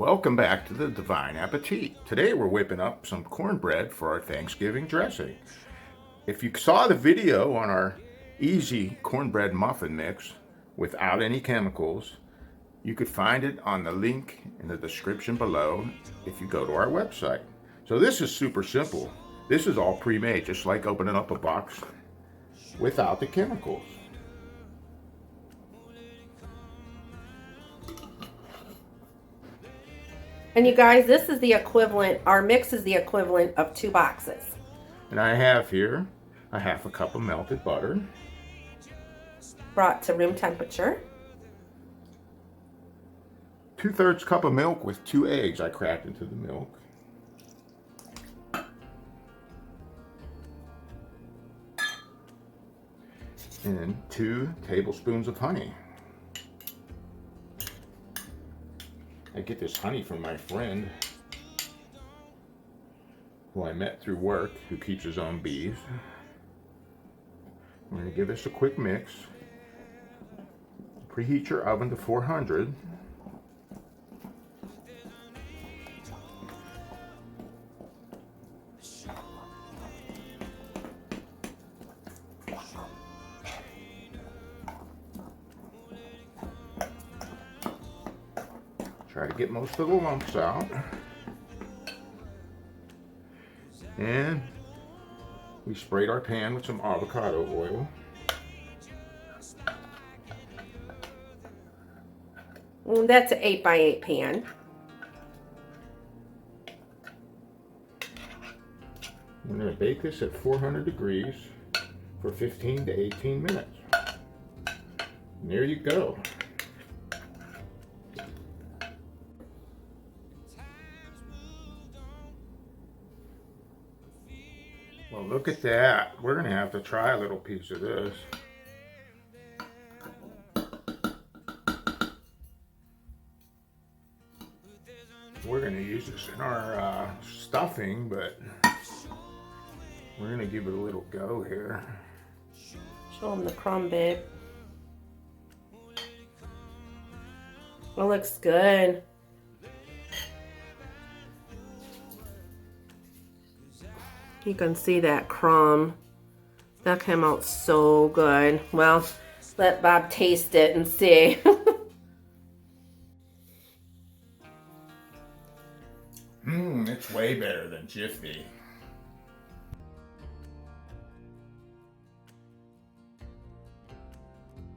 Welcome back to the Divine Appetit. Today we're whipping up some cornbread for our Thanksgiving dressing. If you saw the video on our easy cornbread muffin mix without any chemicals, you could find it on the link in the description below if you go to our website. So this is super simple. This is all pre-made, just like opening up a box without the chemicals. And you guys, this is the equivalent, our mix is the equivalent of 2 boxes. And I have here a half a cup of melted butter. Brought to room temperature. 2/3 cup of milk with 2 eggs I cracked into the milk. And 2 tablespoons of honey. I get this honey from my friend who I met through work, who keeps his own bees. I'm going to give this a quick mix. Preheat your oven to 400. Try to get most of the lumps out. And we sprayed our pan with some avocado oil. That's an 8x8 pan. We're going to bake this at 400 degrees for 15 to 18 minutes. And there you go. Well, look at that. We're going to have to try a little piece of this. We're going to use this in our stuffing, but we're going to give it a little go here. Show them the crumb, babe. It looks good. You can see that crumb. That came out so good. Well, let Bob taste it and see. It's way better than Jiffy.